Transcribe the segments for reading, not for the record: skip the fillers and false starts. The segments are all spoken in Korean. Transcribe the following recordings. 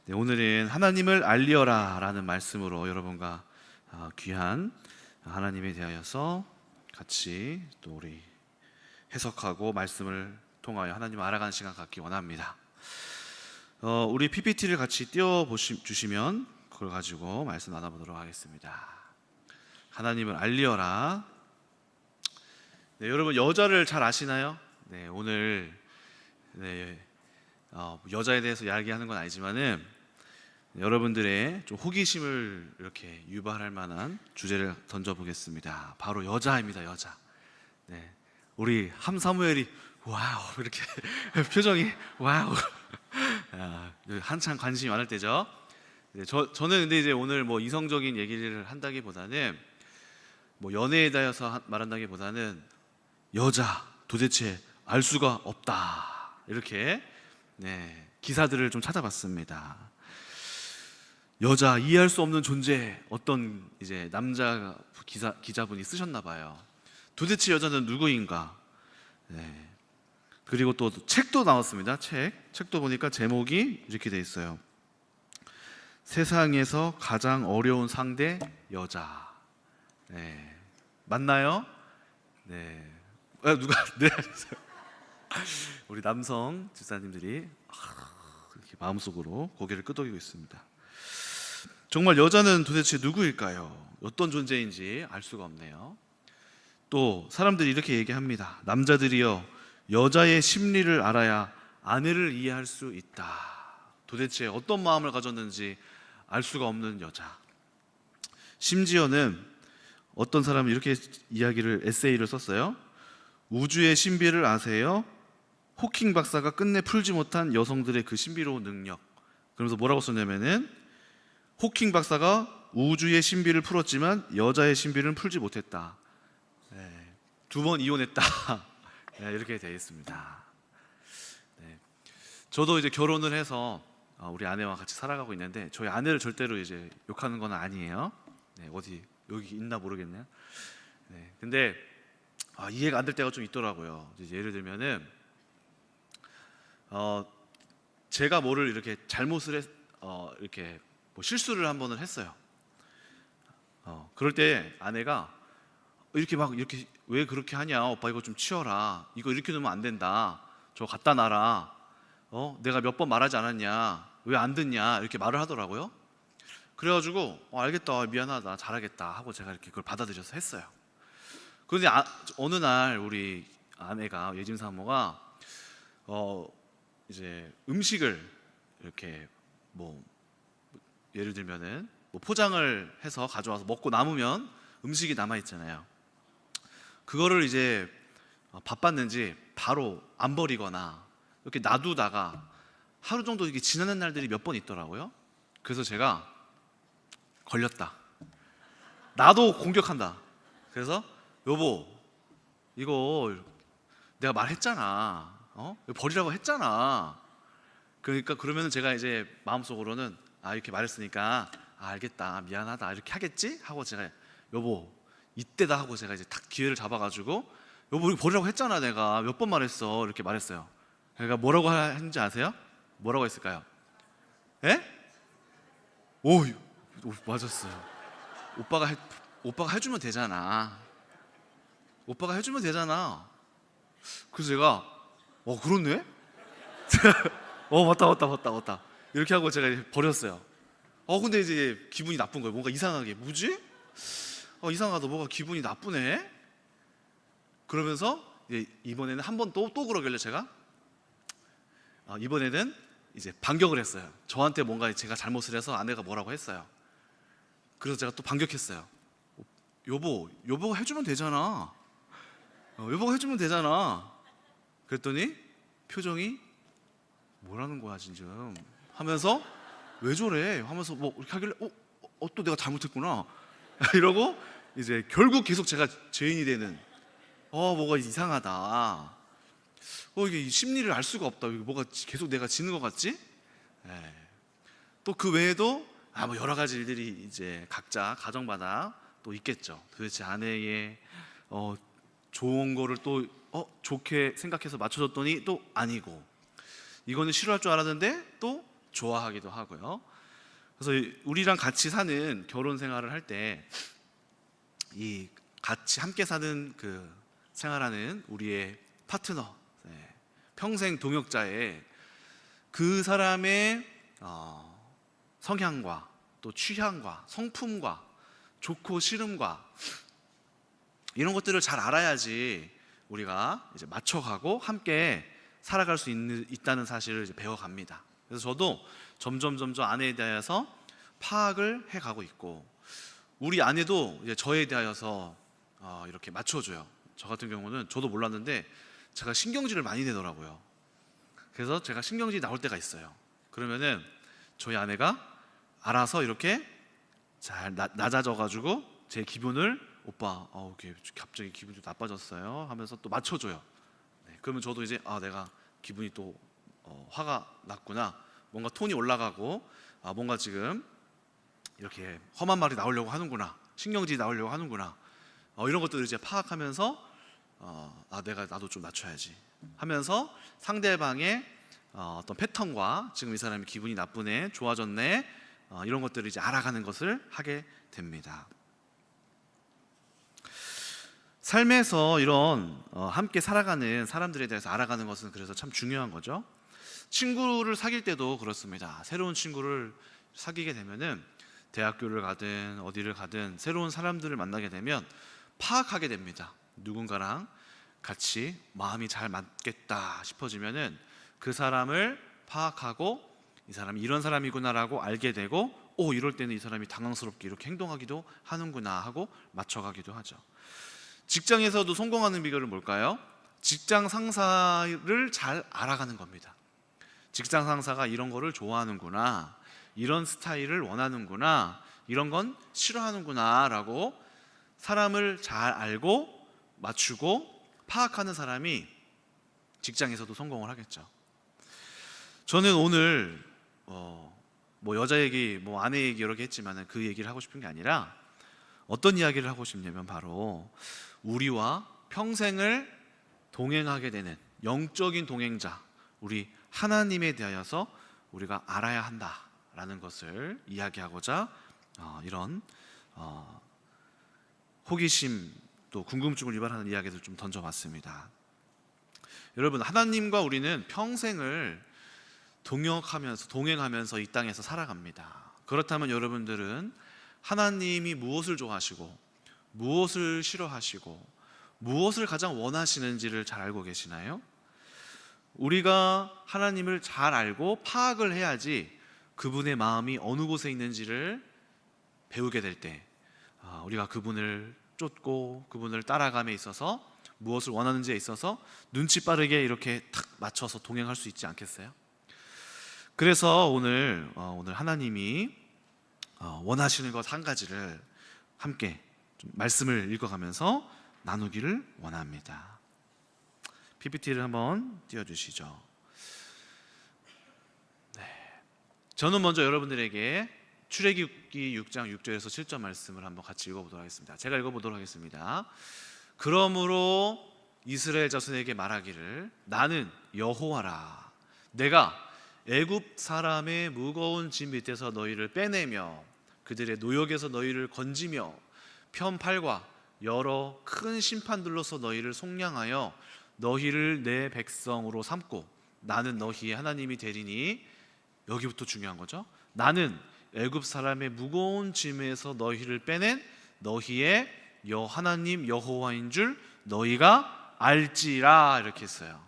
네, 오늘은 하나님을 알리어라 라는 말씀으로 여러분과 귀한 하나님에 대하여서 같이 또 우리 해석하고 말씀을 통하여 하나님을 알아가는 시간 갖기 원합니다. 우리 PPT를 같이 띄워주시면 그걸 가지고 말씀 나눠보도록 하겠습니다. 하나님을 알리어라. 네, 여러분 여자를 잘 아시나요? 네, 오늘 여자에 대해서 이야기하는 건 아니지만은 여러분들의 좀 호기심을 이렇게 유발할 만한 주제를 던져보겠습니다. 바로 여자입니다. 여자. 네, 우리 함사무엘이 와우 이렇게 표정이 와우 한창 관심이 많을 때죠. 네, 저는 근데 이제 오늘 뭐 이성적인 얘기를 한다기보다는 뭐 연애에 대해서 말한다기보다는 여자 도대체 알 수가 없다 이렇게 기사들을 좀 찾아봤습니다. 여자 이해할 수 없는 존재, 어떤 이제 남자 기자분이 쓰셨나 봐요. 도대체 여자는 누구인가? 네. 그리고 또 책도 나왔습니다. 책도 보니까 제목이 이렇게 돼 있어요. 세상에서 가장 어려운 상대 여자. 네. 맞나요? 네. 누가 네. 우리 남성 집사님들이 이렇게 마음속으로 고개를 끄덕이고 있습니다. 정말 여자는 도대체 누구일까요? 어떤 존재인지 알 수가 없네요. 또 사람들이 이렇게 얘기합니다. 남자들이여 여자의 심리를 알아야 아내를 이해할 수 있다. 도대체 어떤 마음을 가졌는지 알 수가 없는 여자. 심지어는 어떤 사람이 이렇게 에세이를 썼어요. 우주의 신비를 아세요? 호킹 박사가 끝내 풀지 못한 여성들의 그 신비로운 능력. 그러면서 뭐라고 썼냐면은 호킹 박사가 우주의 신비를 풀었지만 여자의 신비를 풀지 못했다. 네, 2번 이혼했다. 네, 이렇게 되어 있습니다. 네, 저도 이제 결혼을 해서 우리 아내와 같이 살아가고 있는데 저희 아내를 절대로 이제 욕하는 건 아니에요. 네, 어디 여기 있나 모르겠네요. 네, 근데 이해가 안 될 때가 좀 있더라고요. 이제 예를 들면은 제가 뭐를 이렇게 잘못을 이렇게 뭐 실수를 한 번을 했어요. 그럴 때 아내가 이렇게 왜 그렇게 하냐, 오빠 이거 좀 치워라, 이거 이렇게 놓으면 안 된다, 저거 갖다 놔라, 내가 몇 번 말하지 않았냐, 왜 안 듣냐, 이렇게 말을 하더라고요. 그래가지고 알겠다, 미안하다, 잘하겠다 하고 제가 이렇게 그걸 받아들여서 했어요. 그런데 어느 날 우리 아내가, 예진 사모가 이제 음식을 이렇게 뭐 예를 들면은 뭐 포장을 해서 가져와서 먹고 남으면 음식이 남아 있잖아요. 그거를 이제 바빴는지 바로 안 버리거나 이렇게 놔두다가 하루 정도 이렇게 지나는 날들이 몇 번 있더라고요. 그래서 제가 걸렸다. 나도 공격한다. 그래서 여보, 이거 내가 말했잖아. 버리라고 했잖아. 그러니까 그러면 제가 이제 마음속으로는 이렇게 말했으니까 알겠다, 미안하다 이렇게 하겠지 하고 제가 여보 이때다 하고 제가 이제 딱 기회를 잡아가지고 여보 이거 버리라고 했잖아, 내가 몇 번 말했어, 이렇게 말했어요. 그러니까 뭐라고 했는지 아세요? 뭐라고 했을까요? 에? 오 맞았어요. 오빠가 해주면 되잖아. 오빠가 해주면 되잖아. 그래서 제가 그렇네? 맞다 이렇게 하고 제가 이제 버렸어요. 근데 이제 기분이 나쁜 거예요. 뭔가 이상하게, 뭐지? 이상하다, 뭐가 기분이 나쁘네? 그러면서 이제 이번에는 한 번 또 그러길래 제가 이번에는 이제 반격을 했어요. 저한테 뭔가 제가 잘못을 해서 아내가 뭐라고 했어요. 그래서 제가 또 반격했어요. 여보가 해주면 되잖아. 여보가 해주면 되잖아. 그랬더니 표정이 뭐라는 거야 지금 하면서 왜 저래 하면서 뭐 이렇게 하길래 또 내가 잘못했구나 이러고 이제 결국 계속 제가 죄인이 되는 뭐가 이상하다. 이게 심리를 알 수가 없다. 이게 뭐가 계속 내가 지는 것 같지? 또 그 외에도 뭐 여러 가지 일들이 이제 각자 가정마다 또 있겠죠. 도대체 아내의 좋은 거를 또 좋게 생각해서 맞춰줬더니 또 아니고, 이거는 싫어할 줄 알았는데 또 좋아하기도 하고요. 그래서 우리랑 같이 사는 결혼 생활을 할 때 이 같이 함께 사는 그 생활하는 우리의 파트너, 평생 동역자의 그 사람의 성향과 또 취향과 성품과 좋고 싫음과 이런 것들을 잘 알아야지 우리가 이제 맞춰가고 함께 살아갈 수 있다는 사실을 이제 배워갑니다. 그래서 저도 점점 아내에 대해서 파악을 해가고 있고, 우리 아내도 이제 저에 대하여서 이렇게 맞춰줘요. 저 같은 경우는 저도 몰랐는데 제가 신경질을 많이 내더라고요. 그래서 제가 신경질이 나올 때가 있어요. 그러면은 저희 아내가 알아서 이렇게 잘 낮아져가지고 제 기분을, 오빠 갑자기 기분이 좀 나빠졌어요 하면서 또 맞춰줘요. 그러면 저도 이제 내가 기분이 또 화가 났구나, 뭔가 톤이 올라가고 뭔가 지금 이렇게 험한 말이 나오려고 하는구나, 신경질이 나오려고 하는구나, 이런 것들을 이제 파악하면서 나도 좀 낮춰야지 하면서 상대방의 어떤 패턴과 지금 이 사람이 기분이 나쁘네, 좋아졌네, 이런 것들을 이제 알아가는 것을 하게 됩니다. 삶에서 이런 함께 살아가는 사람들에 대해서 알아가는 것은 그래서 참 중요한 거죠. 친구를 사귈 때도 그렇습니다. 새로운 친구를 사귀게 되면은 대학교를 가든 어디를 가든 새로운 사람들을 만나게 되면 파악하게 됩니다. 누군가랑 같이 마음이 잘 맞겠다 싶어지면은 그 사람을 파악하고 이 사람이 이런 사람이구나라고 알게 되고, 이럴 때는 이 사람이 당황스럽게 이렇게 행동하기도 하는구나 하고 맞춰가기도 하죠. 직장에서도 성공하는 비결은 뭘까요? 직장 상사를 잘 알아가는 겁니다. 직장 상사가 이런 거를 좋아하는구나, 이런 스타일을 원하는구나, 이런 건 싫어하는구나 라고 사람을 잘 알고 맞추고 파악하는 사람이 직장에서도 성공을 하겠죠. 저는 오늘 뭐 여자 얘기, 뭐 아내 얘기 여러 개 했지만 그 얘기를 하고 싶은 게 아니라 어떤 이야기를 하고 싶냐면 바로 우리와 평생을 동행하게 되는 영적인 동행자, 우리 하나님에 대하여서 우리가 알아야 한다라는 것을 이야기하고자 이런 호기심 또 궁금증을 유발하는 이야기를 좀 던져봤습니다. 여러분, 하나님과 우리는 평생을 동행하면서 이 땅에서 살아갑니다. 그렇다면 여러분들은 하나님이 무엇을 좋아하시고 무엇을 싫어하시고 무엇을 가장 원하시는지를 잘 알고 계시나요? 우리가 하나님을 잘 알고 파악을 해야지 그분의 마음이 어느 곳에 있는지를 배우게 될 때 우리가 그분을 쫓고 그분을 따라감에 있어서 무엇을 원하는지에 있어서 눈치 빠르게 이렇게 탁 맞춰서 동행할 수 있지 않겠어요? 그래서 오늘 하나님이 원하시는 것 한 가지를 함께 좀 말씀을 읽어가면서 나누기를 원합니다. PPT를 한번 띄워주시죠. 저는 먼저 여러분들에게 출애굽기 6장 6절에서 7절 말씀을 한번 같이 읽어보도록 하겠습니다. 제가 읽어보도록 하겠습니다. 그러므로 이스라엘 자손에게 말하기를 나는 여호와라. 내가 애굽 사람의 무거운 짐 밑에서 너희를 빼내며 그들의 노역에서 너희를 건지며 편팔과 여러 큰 심판들로서 너희를 속량하여 너희를 내 백성으로 삼고 나는 너희의 하나님이 되리니, 여기부터 중요한 거죠. 나는 애굽 사람의 무거운 짐에서 너희를 빼낸 너희의 하나님 여호와인 줄 너희가 알지라, 이렇게 했어요.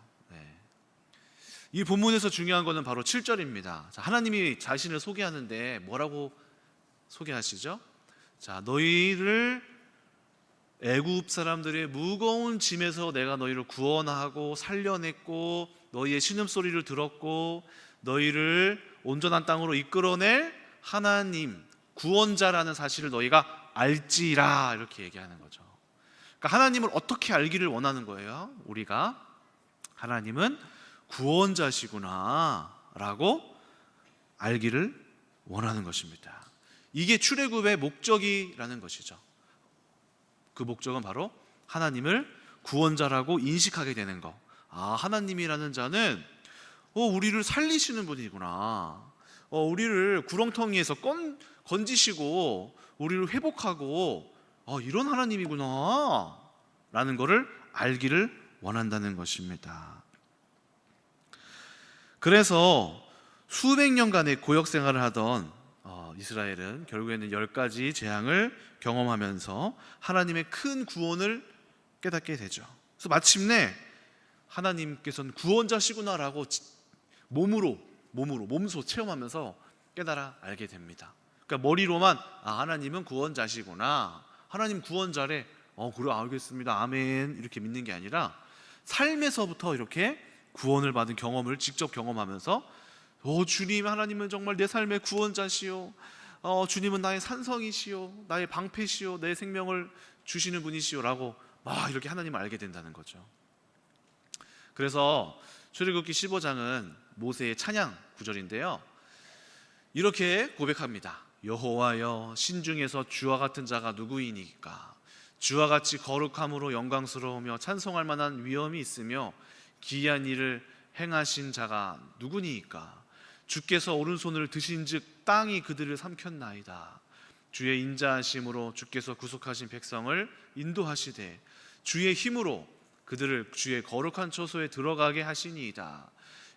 이 본문에서 중요한 것은 바로 7절입니다. 하나님이 자신을 소개하는데 뭐라고 소개하시죠? 너희를 애굽 사람들의 무거운 짐에서 내가 너희를 구원하고 살려냈고 너희의 신음소리를 들었고 너희를 온전한 땅으로 이끌어낼 하나님 구원자라는 사실을 너희가 알지라, 이렇게 얘기하는 거죠. 그러니까 하나님을 어떻게 알기를 원하는 거예요? 우리가 하나님은 구원자시구나 라고 알기를 원하는 것입니다. 이게 출애굽의 목적이라는 것이죠. 그 목적은 바로 하나님을 구원자라고 인식하게 되는 것. 하나님이라는 자는 우리를 살리시는 분이구나, 우리를 구렁텅이에서 건지시고 우리를 회복하고 이런 하나님이구나 라는 것을 알기를 원한다는 것입니다. 그래서 수백 년간의 고역 생활을 하던 이스라엘은 결국에는 10가지 재앙을 경험하면서 하나님의 큰 구원을 깨닫게 되죠. 그래서 마침내 하나님께서는 구원자시구나라고 몸소 체험하면서 깨달아 알게 됩니다. 그러니까 머리로만 하나님은 구원자시구나, 하나님 구원자래, 그래 알겠습니다, 아멘 이렇게 믿는 게 아니라 삶에서부터 이렇게 구원을 받은 경험을 직접 경험하면서 주님, 하나님은 정말 내 삶의 구원자시오, 주님은 나의 산성이시오, 나의 방패시오, 내 생명을 주시는 분이시오 라고 이렇게 하나님을 알게 된다는 거죠. 그래서 출애굽기 15장은 모세의 찬양 구절인데요, 이렇게 고백합니다. 여호와여, 신중에서 주와 같은 자가 누구이니까? 주와 같이 거룩함으로 영광스러우며 찬송할 만한 위엄이 있으며 기이한 일을 행하신 자가 누구니까? 주께서 오른손을 드신즉 땅이 그들을 삼켰나이다. 주의 인자하심으로 주께서 구속하신 백성을 인도하시되 주의 힘으로 그들을 주의 거룩한 처소에 들어가게 하시니이다.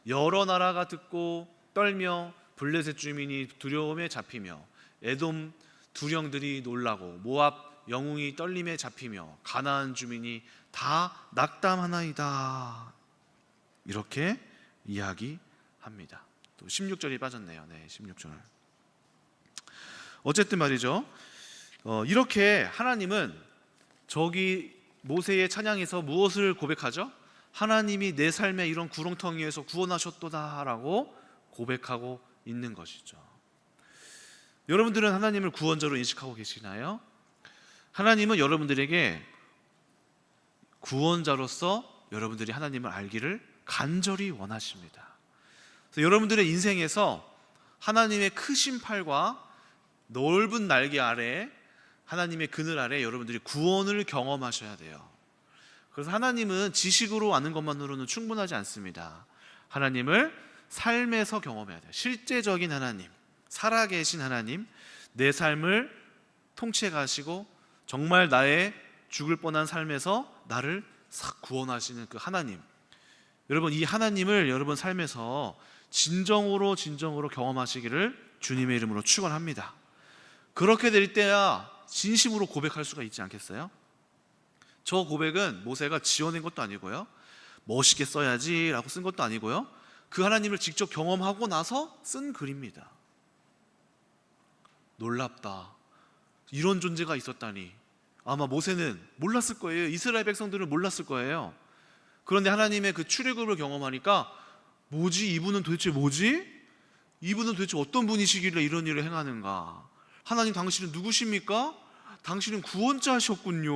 여러 나라가 듣고 떨며 블레셋 주민이 두려움에 잡히며 에돔 두령들이 놀라고 모압 영웅이 떨림에 잡히며 가나안 주민이 다 낙담하나이다. 이렇게 이야기합니다. 또 16절이 빠졌네요. 16절. 어쨌든 말이죠, 이렇게 하나님은 저기 모세의 찬양에서 무엇을 고백하죠? 하나님이 내 삶의 이런 구렁텅이에서 구원하셨도다라고 고백하고 있는 것이죠. 여러분들은 하나님을 구원자로 인식하고 계시나요? 하나님은 여러분들에게 구원자로서 여러분들이 하나님을 알기를 간절히 원하십니다. 그래서 여러분들의 인생에서 하나님의 크신 팔과 넓은 날개 아래, 하나님의 그늘 아래 여러분들이 구원을 경험하셔야 돼요. 그래서 하나님은 지식으로 아는 것만으로는 충분하지 않습니다. 하나님을 삶에서 경험해야 돼요. 실제적인 하나님, 살아계신 하나님, 내 삶을 통치해 가시고 정말 나의 죽을 뻔한 삶에서 나를 싹 구원하시는 그 하나님, 여러분 이 하나님을 여러분 삶에서 진정으로 경험하시기를 주님의 이름으로 축원합니다. 그렇게 될 때야 진심으로 고백할 수가 있지 않겠어요? 저 고백은 모세가 지어낸 것도 아니고요, 멋있게 써야지 라고 쓴 것도 아니고요, 그 하나님을 직접 경험하고 나서 쓴 글입니다. 놀랍다, 이런 존재가 있었다니. 아마 모세는 몰랐을 거예요. 이스라엘 백성들은 몰랐을 거예요. 그런데 하나님의 그 출애굽을 경험하니까 이분은 도대체 이분은 도대체 어떤 분이시길래 이런 일을 행하는가? 하나님, 당신은 누구십니까? 당신은 구원자셨군요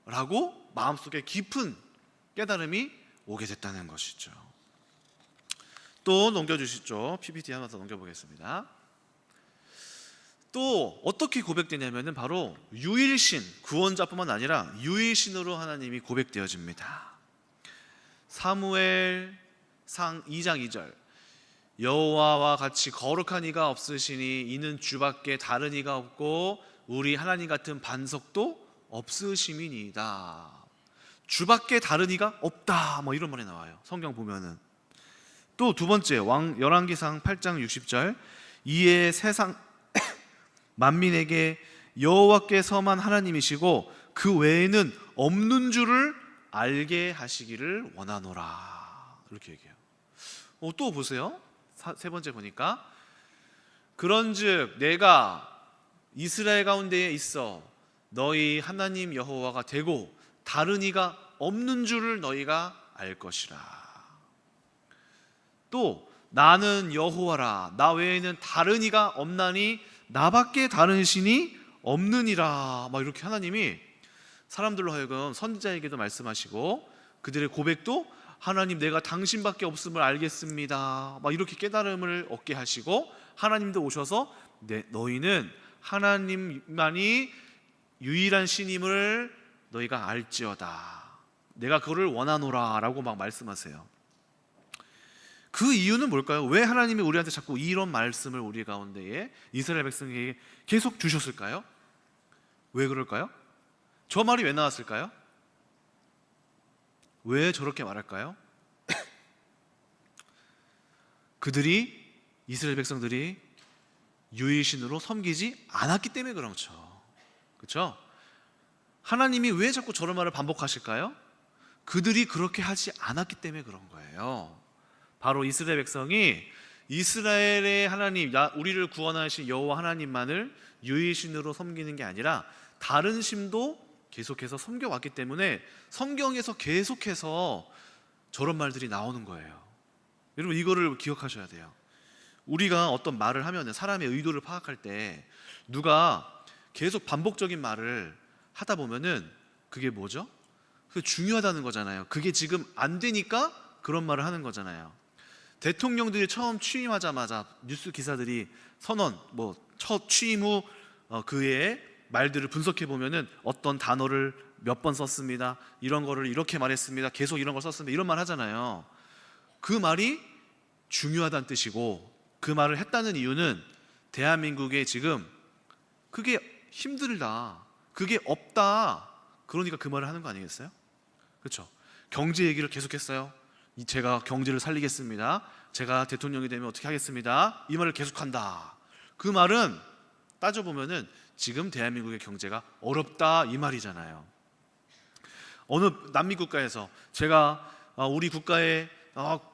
라고 마음속에 깊은 깨달음이 오게 됐다는 것이죠. 또 넘겨주시죠. PPT 하나 더 넘겨보겠습니다. 또 어떻게 고백되냐면 바로 유일신, 구원자뿐만 아니라 유일신으로 하나님이 고백되어집니다. 사무엘상 2장 2절, 여호와와 같이 거룩한 이가 없으시니 이는 주밖에 다른 이가 없고 우리 하나님 같은 반석도 없으심이니이다. 주밖에 다른 이가 없다, 이런 말이 나와요, 성경 보면은. 또 두 번째, 열왕기상 8장 60절, 이에 세상 만민에게 여호와께서만 하나님이시고 그 외에는 없는 줄을 알게 하시기를 원하노라, 이렇게 얘기해요. 또 보세요. 세 번째 보니까, 그런즉 내가 이스라엘 가운데에 있어 너희 하나님 여호와가 되고 다른 이가 없는 줄을 너희가 알 것이라. 또 나는 여호와라, 나 외에는 다른 이가 없나니 나밖에 다른 신이 없느니라. 이렇게 하나님이 사람들로 하여금 선지자에게도 말씀하시고 그들의 고백도 하나님, 내가 당신밖에 없음을 알겠습니다, 이렇게 깨달음을 얻게 하시고, 하나님도 오셔서 너희는 하나님만이 유일한 신임을 너희가 알지어다, 내가 그거를 원하노라 라고 말씀하세요. 그 이유는 뭘까요? 왜 하나님이 우리한테 자꾸 이런 말씀을 우리 가운데에 이스라엘 백성에게 계속 주셨을까요? 왜 그럴까요? 저 말이 왜 나왔을까요? 왜 저렇게 말할까요? 이스라엘 백성들이 유일신으로 섬기지 않았기 때문에 그렇죠. 그렇죠? 하나님이 왜 자꾸 저런 말을 반복하실까요? 그들이 그렇게 하지 않았기 때문에 그런 거예요. 바로 이스라엘 백성이 이스라엘의 하나님, 우리를 구원하신 여호와 하나님만을 유일신으로 섬기는 게 아니라 다른 신도 계속해서 섬겨왔기 때문에 성경에서 계속해서 저런 말들이 나오는 거예요. 여러분, 이거를 기억하셔야 돼요. 우리가 어떤 말을 하면 사람의 의도를 파악할 때 누가 계속 반복적인 말을 하다 보면은 그게 뭐죠? 그게 중요하다는 거잖아요. 그게 지금 안 되니까 그런 말을 하는 거잖아요. 대통령들이 처음 취임하자마자 뉴스 기사들이 선언, 첫 취임 후 그의 말들을 분석해 보면은 어떤 단어를 몇 번 썼습니다. 이런 거를 이렇게 말했습니다. 계속 이런 걸 썼습니다. 이런 말 하잖아요. 그 말이 중요하다는 뜻이고, 그 말을 했다는 이유는 대한민국에 지금 그게 힘들다, 그게 없다, 그러니까 그 말을 하는 거 아니겠어요? 그렇죠? 경제 얘기를 계속했어요. 제가 경제를 살리겠습니다. 제가 대통령이 되면 어떻게 하겠습니다. 이 말을 계속한다. 그 말은 따져보면은 지금 대한민국의 경제가 어렵다, 이 말이잖아요. 어느 남미 국가에서 제가 우리 국가의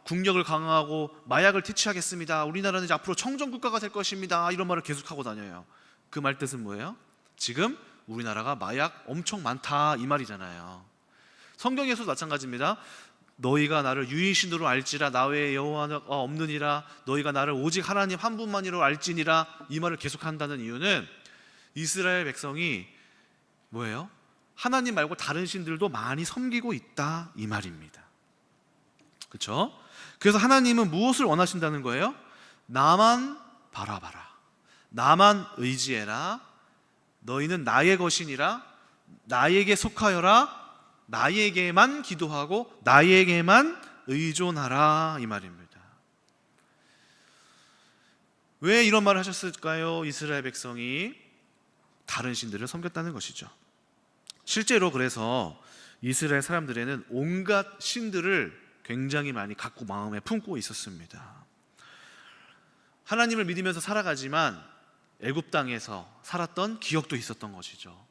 국력을 강화하고 마약을 퇴치하겠습니다. 우리나라는 이제 앞으로 청정 국가가 될 것입니다. 이런 말을 계속하고 다녀요. 그 말 뜻은 뭐예요? 지금 우리나라가 마약 엄청 많다, 이 말이잖아요. 성경에서도 마찬가지입니다. 너희가 나를 유일신으로 알지라, 나 외에 여호와가 없느니라, 너희가 나를 오직 하나님 한 분만이로 알지니라, 이 말을 계속한다는 이유는 이스라엘 백성이 뭐예요? 하나님 말고 다른 신들도 많이 섬기고 있다, 이 말입니다. 그렇죠? 그래서 하나님은 무엇을 원하신다는 거예요? 나만 바라봐라, 나만 의지해라, 너희는 나의 것이니라, 나에게 속하여라, 나에게만 기도하고 나에게만 의존하라, 이 말입니다. 왜 이런 말을 하셨을까요? 이스라엘 백성이 다른 신들을 섬겼다는 것이죠. 실제로 그래서 이스라엘 사람들에는 온갖 신들을 굉장히 많이 갖고 마음에 품고 있었습니다. 하나님을 믿으면서 살아가지만 애굽 땅에서 살았던 기억도 있었던 것이죠.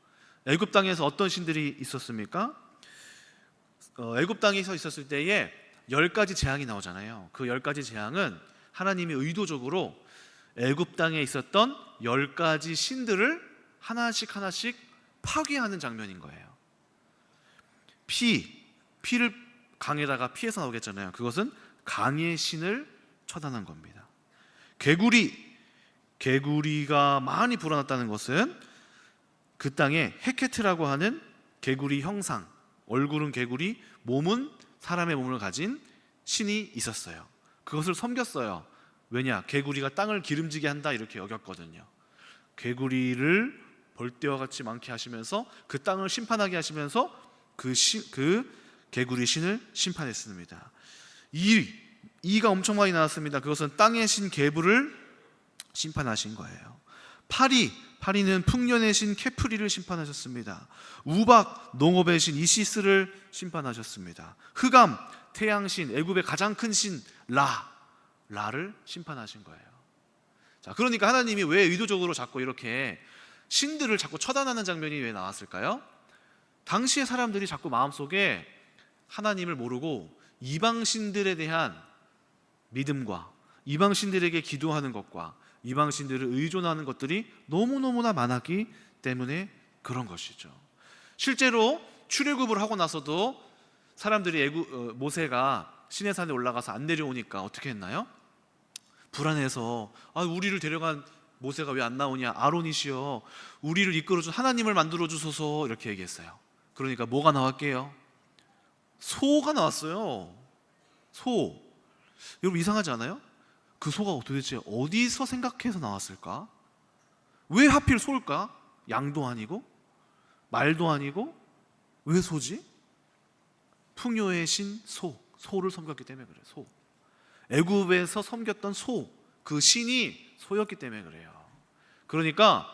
애굽 땅에서 어떤 신들이 있었습니까? 애굽 땅에서 있었을 때에 10가지 재앙이 나오잖아요. 그 10가지 재앙은 하나님이 의도적으로 애굽 땅에 있었던 10가지 신들을 하나씩 하나씩 파괴하는 장면인 거예요. 피를 강에다가 피해서 나오겠잖아요. 그것은 강의 신을 처단한 겁니다. 개구리가 많이 불어났다는 것은 그 땅에 헤케트라고 하는 개구리 형상, 얼굴은 개구리, 몸은 사람의 몸을 가진 신이 있었어요. 그것을 섬겼어요. 왜냐? 개구리가 땅을 기름지게 한다, 이렇게 여겼거든요. 개구리를 벌떼와 같이 많게 하시면서 그 땅을 심판하게 하시면서 그 개구리 신을 심판했습니다. 이가 엄청 많이 나왔습니다. 그것은 땅의 신 게불을 심판하신 거예요. 파리는 풍년의 신 케프리를 심판하셨습니다. 우박, 농업의 신 이시스를 심판하셨습니다. 흑암, 태양신, 애굽의 가장 큰 신 라를 심판하신 거예요. 자, 그러니까 하나님이 왜 의도적으로 자꾸 이렇게 신들을 자꾸 처단하는 장면이 왜 나왔을까요? 당시의 사람들이 자꾸 마음속에 하나님을 모르고 이방 신들에 대한 믿음과 이방 신들에게 기도하는 것과 이방 신들을 의존하는 것들이 너무너무나 많았기 때문에 그런 것이죠. 실제로 출애굽을 하고 나서도 사람들이 모세가 시내산에 올라가서 안 내려오니까 어떻게 했나요? 불안해서 우리를 데려간 모세가 왜 안 나오냐, 아론이시여 우리를 이끌어준 하나님을 만들어 주소서, 이렇게 얘기했어요. 그러니까 뭐가 나왔게요? 소가 나왔어요. 소. 여러분, 이상하지 않아요? 그 소가 도대체 어디서 생각해서 나왔을까? 왜 하필 소일까? 양도 아니고 말도 아니고 왜 소지? 풍요의 신 소를 섬겼기 때문에 그래. 소. 애굽에서 섬겼던 소, 그 신이 소였기 때문에 그래요. 그러니까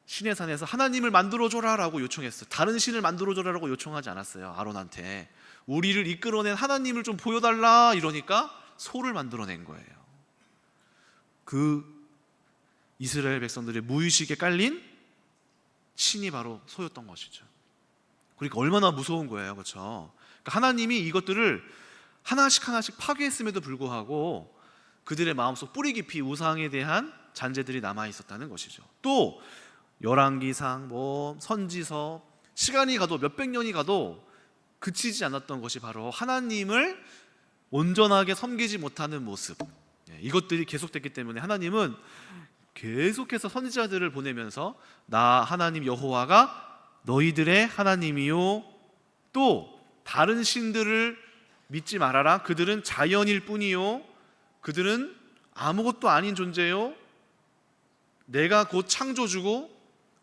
신의 산에서 하나님을 만들어줘라라고 요청했어요. 다른 신을 만들어줘라라고 요청하지 않았어요. 아론한테 우리를 이끌어낸 하나님을 좀 보여달라 이러니까 소를 만들어낸 거예요. 그 이스라엘 백성들의 무의식에 깔린 신이 바로 소였던 것이죠. 그러니까 얼마나 무서운 거예요, 그렇죠? 그러니까 하나님이 이것들을 하나씩 하나씩 파괴했음에도 불구하고 그들의 마음속 뿌리 깊이 우상에 대한 잔재들이 남아 있었다는 것이죠. 또 열왕기상, 선지서, 시간이 가도 몇백 년이 가도 그치지 않았던 것이 바로 하나님을 온전하게 섬기지 못하는 모습, 이것들이 계속됐기 때문에 하나님은 계속해서 선지자들을 보내면서 나 하나님 여호와가 너희들의 하나님이요, 또 다른 신들을 믿지 말아라. 그들은 자연일 뿐이요, 그들은 아무것도 아닌 존재요, 내가 곧 창조주고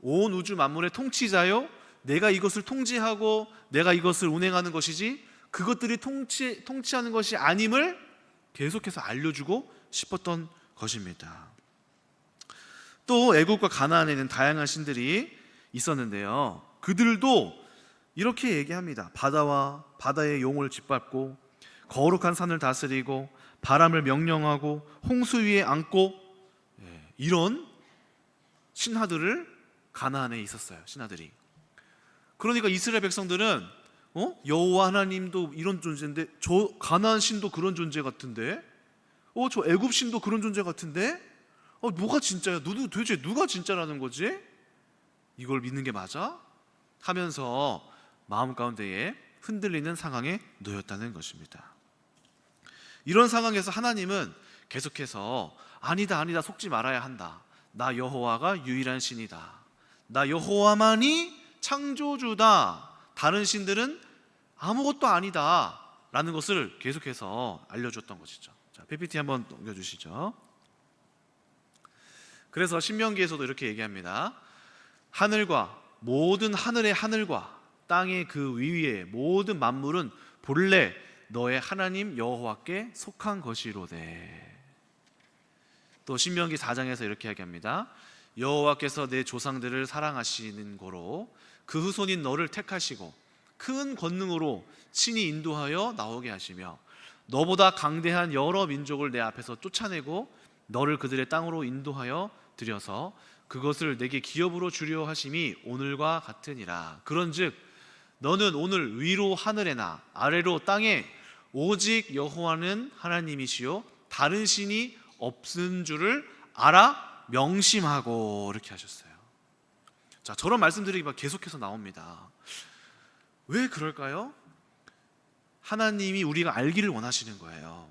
온 우주 만물의 통치자요, 내가 이것을 통치하고 내가 이것을 운행하는 것이지 그것들이 통치하는 것이 아님을 계속해서 알려주고 싶었던 것입니다. 또 애굽과 가나안에는 다양한 신들이 있었는데요, 그들도 이렇게 얘기합니다. 바다와 바다의 용을 짓밟고 거룩한 산을 다스리고 바람을 명령하고 홍수 위에 앉고, 이런 신하들을 가나안에 있었어요. 신하들이. 그러니까 이스라엘 백성들은 여호와 하나님도 이런 존재인데 저 가나안 신도 그런 존재 같은데, 저 애굽 신도 그런 존재 같은데, 뭐가 진짜야? 도대체 누가 진짜라는 거지? 이걸 믿는 게 맞아? 하면서 마음 가운데에 흔들리는 상황에 놓였다는 것입니다. 이런 상황에서 하나님은 계속해서 아니다 속지 말아야 한다. 나 여호와가 유일한 신이다. 나 여호와만이 창조주다. 다른 신들은 아무것도 아니다 라는 것을 계속해서 알려줬던 것이죠. 자, PPT 한번 넘겨주시죠. 그래서 신명기에서도 이렇게 얘기합니다. 하늘과 모든 하늘의 하늘과 땅의 그 위에 모든 만물은 본래 너의 하나님 여호와께 속한 것이로되. 또 신명기 4장에서 이렇게 이야기합니다. 여호와께서 내 조상들을 사랑하시는 고로 그 후손인 너를 택하시고 큰 권능으로 친히 인도하여 나오게 하시며 너보다 강대한 여러 민족을 내 앞에서 쫓아내고 너를 그들의 땅으로 인도하여 들여서 그것을 내게 기업으로 주려 하심이 오늘과 같으니라. 그런즉 너는 오늘 위로 하늘에나 아래로 땅에 오직 여호와는 하나님이시요 다른 신이 없은 줄을 알아 명심하고, 이렇게 하셨어요. 자, 저런 말씀들이 계속해서 나옵니다. 왜 그럴까요? 하나님이 우리가 알기를 원하시는 거예요.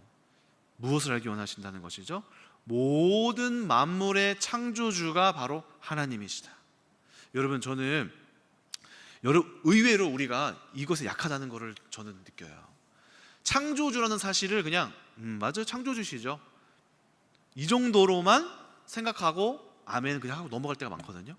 무엇을 알기 원하신다는 것이죠? 모든 만물의 창조주가 바로 하나님이시다. 여러분, 저는 의외로 우리가 이것에 약하다는 것을 저는 느껴요. 창조주라는 사실을 그냥 맞아요, 창조주시죠, 이 정도로만 생각하고 아멘 그냥 하고 넘어갈 때가 많거든요.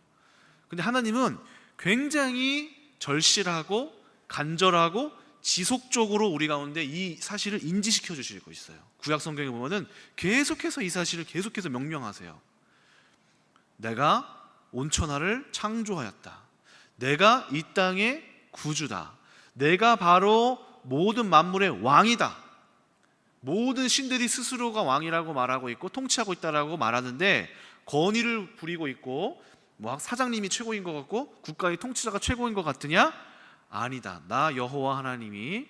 근데 하나님은 굉장히 절실하고 간절하고 지속적으로 우리 가운데 이 사실을 인지시켜 주시고 있어요. 구약 성경에 보면은 계속해서 이 사실을 계속해서 명령하세요. 내가 온천하를 창조하였다. 내가 이 땅의 구주다. 내가 바로 모든 만물의 왕이다. 모든 신들이 스스로가 왕이라고 말하고 있고 통치하고 있다라고 말하는데 권위를 부리고 있고 사장님이 최고인 것 같고 국가의 통치자가 최고인 것 같으냐? 아니다. 나 여호와 하나님이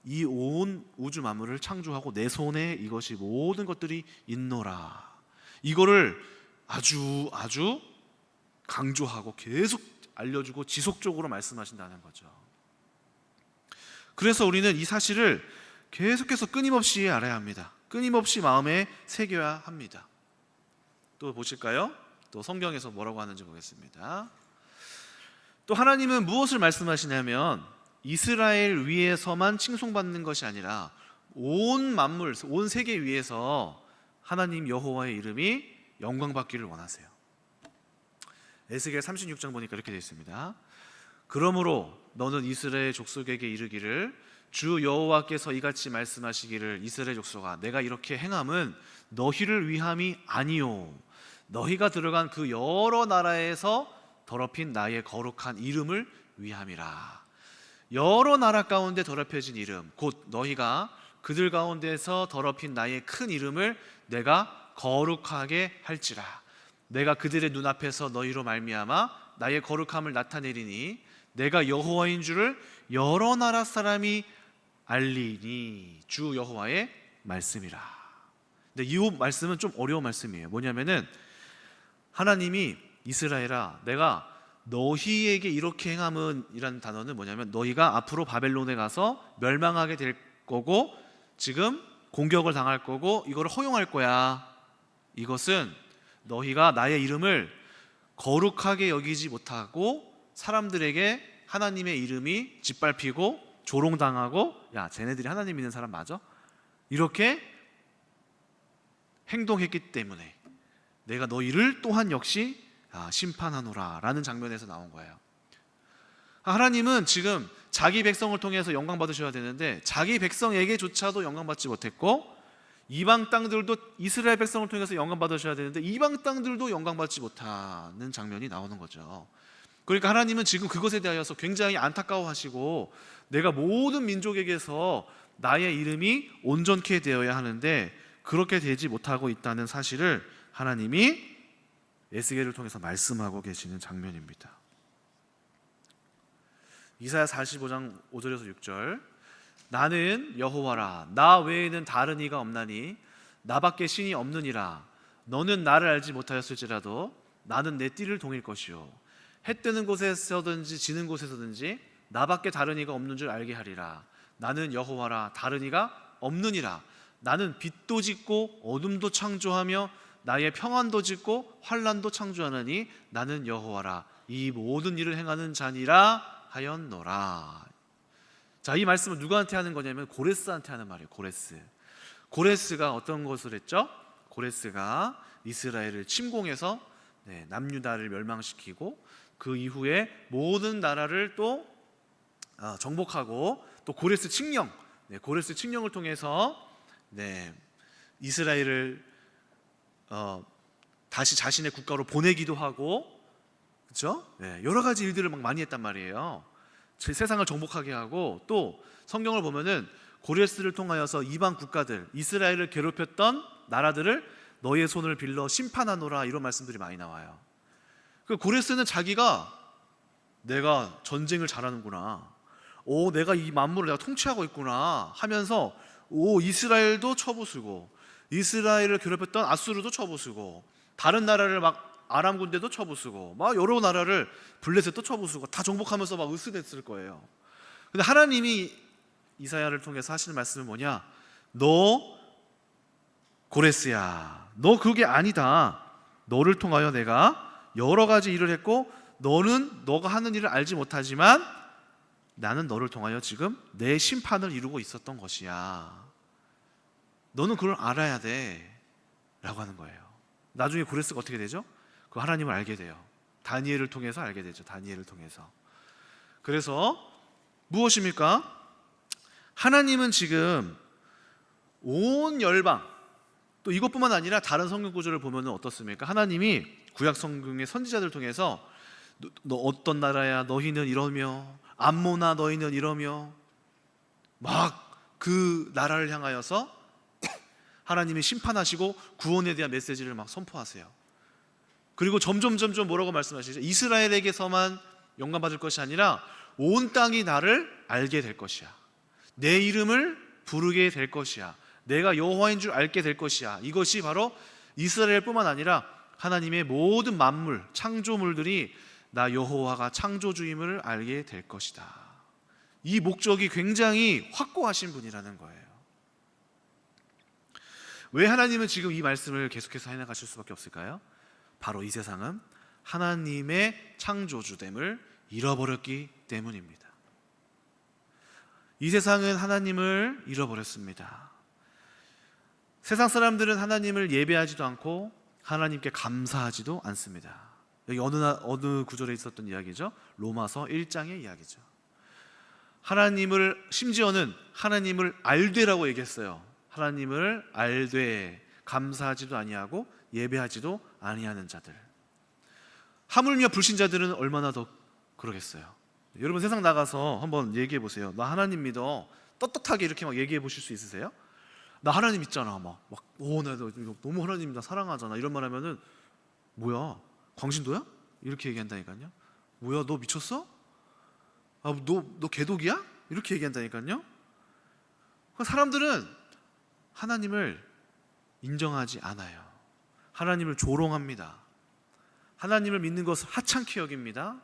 이 온 우주 만물을 창조하고 내 손에 이것이 모든 것들이 있노라. 이거를 아주 강조하고 계속 알려주고 지속적으로 말씀하신다는 거죠. 그래서 우리는 이 사실을 계속해서 끊임없이 알아야 합니다. 끊임없이 마음에 새겨야 합니다. 또 보실까요? 또 성경에서 뭐라고 하는지 보겠습니다. 또 하나님은 무엇을 말씀하시냐면 이스라엘 위에서만 칭송받는 것이 아니라 온 만물, 온 세계 위에서 하나님 여호와의 이름이 영광받기를 원하세요. 에스겔 36장 보니까 이렇게 되어 있습니다. 그러므로 너는 이스라엘 족속에게 이르기를 주 여호와께서 이같이 말씀하시기를 이스라엘 족속아 내가 이렇게 행함은 너희를 위함이 아니요 너희가 들어간 그 여러 나라에서 더럽힌 나의 거룩한 이름을 위함이라. 여러 나라 가운데 더럽혀진 이름 곧 너희가 그들 가운데서 더럽힌 나의 큰 이름을 내가 거룩하게 할지라. 내가 그들의 눈앞에서 너희로 말미암아 나의 거룩함을 나타내리니 내가 여호와인 줄을 여러 나라 사람이 알리니. 주 여호와의 말씀이라. 근데 이 말씀은 좀 어려운 말씀이에요. 뭐냐면은 하나님이 이스라엘아 내가 너희에게 이렇게 행함은 이라는 단어는 뭐냐면 너희가 앞으로 바벨론에 가서 멸망하게 될 거고 지금 공격을 당할 거고 이거를 허용할 거야. 이것은 너희가 나의 이름을 거룩하게 여기지 못하고 사람들에게 하나님의 이름이 짓밟히고 조롱당하고 야 쟤네들이 하나님 믿는 사람 맞아? 이렇게 행동했기 때문에 내가 너희를 또한 역시 심판하노라 라는 장면에서 나온 거예요. 하나님은 지금 자기 백성을 통해서 영광 받으셔야 되는데 자기 백성에게조차도 영광 받지 못했고 이방 땅들도 이스라엘 백성을 통해서 영광 받으셔야 되는데 이방 땅들도 영광 받지 못하는 장면이 나오는 거죠. 그러니까 하나님은 지금 그것에 대하여서 굉장히 안타까워하시고 내가 모든 민족에게서 나의 이름이 온전케 되어야 하는데 그렇게 되지 못하고 있다는 사실을 하나님이 에스겔을 통해서 말씀하고 계시는 장면입니다. 이사야 45장 5절에서 6절 나는 여호와라 나 외에는 다른 이가 없나니 나밖에 신이 없느니라. 너는 나를 알지 못하였을지라도 나는 내 띠를 동일 것이요 해 뜨는 곳에서든지 지는 곳에서든지 나밖에 다른 이가 없는 줄 알게 하리라. 나는 여호와라 다른 이가 없느니라. 나는 빛도 짓고 어둠도 창조하며 나의 평안도 짓고 환난도 창조하느니 나는 여호와라 이 모든 일을 행하는 자니라 하였노라. 자, 이 말씀은 누구한테 하는 거냐면 고레스한테 하는 말이에요. 고레스가 어떤 것을 했죠? 고레스가 이스라엘을 침공해서 남유다를 멸망시키고 그 이후에 모든 나라를 또 정복하고 또 고레스 칙령을 통해서 이스라엘을 다시 자신의 국가로 보내기도 하고 그렇죠? 여러 가지 일들을 막 많이 했단 말이에요. 세상을 정복하게 하고 또 성경을 보면은 고레스를 통하여서 이방 국가들 이스라엘을 괴롭혔던 나라들을 너의 손을 빌려 심판하노라 이런 말씀들이 많이 나와요. 그 고레스는 자기가 내가 전쟁을 잘하는구나, 내가 이 만물을 내가 통치하고 있구나 하면서 이스라엘도 쳐부수고 이스라엘을 괴롭혔던 아수르도 쳐부수고 다른 나라를 막 아람 군대도 쳐부수고 막 여러 나라를 블레셋도 쳐부수고 다 정복하면서 막 으스댔을 거예요. 근데 하나님이 이사야를 통해서 하시는 말씀은 뭐냐? 너 고레스야, 너 그게 아니다. 너를 통하여 내가 여러 가지 일을 했고 너는 너가 하는 일을 알지 못하지만 나는 너를 통하여 지금 내 심판을 이루고 있었던 것이야. 너는 그걸 알아야 돼 라고 하는 거예요. 나중에 고레스가 어떻게 되죠? 그 하나님을 알게 돼요. 다니엘을 통해서 알게 되죠. 다니엘을 통해서. 그래서 무엇입니까? 하나님은 지금 온 열방 또 이것뿐만 아니라 다른 성경 구절을 보면 어떻습니까? 하나님이 구약 성경의 선지자들 통해서 너 어떤 나라야 너희는 이러며 암모나 너희는 이러며 막 그 나라를 향하여서 하나님이 심판하시고 구원에 대한 메시지를 막 선포하세요. 그리고 점점 뭐라고 말씀하시죠? 이스라엘에게서만 영광 받을 것이 아니라 온 땅이 나를 알게 될 것이야. 내 이름을 부르게 될 것이야. 내가 여호와인 줄 알게 될 것이야. 이것이 바로 이스라엘뿐만 아니라 하나님의 모든 만물, 창조물들이 나 여호와가 창조주임을 알게 될 것이다. 이 목적이 굉장히 확고하신 분이라는 거예요. 왜 하나님은 지금 이 말씀을 계속해서 해나가실 수밖에 없을까요? 바로 이 세상은 하나님의 창조주됨을 잃어버렸기 때문입니다. 이 세상은 하나님을 잃어버렸습니다. 세상 사람들은 하나님을 예배하지도 않고 하나님께 감사하지도 않습니다. 여기 어느 구절에 있었던 이야기죠? 로마서 1장의 이야기죠. 하나님을, 심지어는 하나님을 알되라고 얘기했어요. 하나님을 알되, 감사하지도 아니하고 예배하지도 아니하는 자들. 하물며 불신자들은 얼마나 더 그러겠어요. 여러분 세상 나가서 한번 얘기해 보세요. 나 하나님 믿어. 떳떳하게 이렇게 막 얘기해 보실 수 있으세요? 나 하나님 믿잖아. 나 너무 하나님 나 사랑하잖아. 이런 말 하면은 뭐야? 광신도야? 이렇게 얘기한다니까요. 뭐야? 너 미쳤어? 너 개독이야? 이렇게 얘기한다니까요. 사람들은 하나님을 인정하지 않아요. 하나님을 조롱합니다. 하나님을 믿는 것을 하찮게 여깁니다.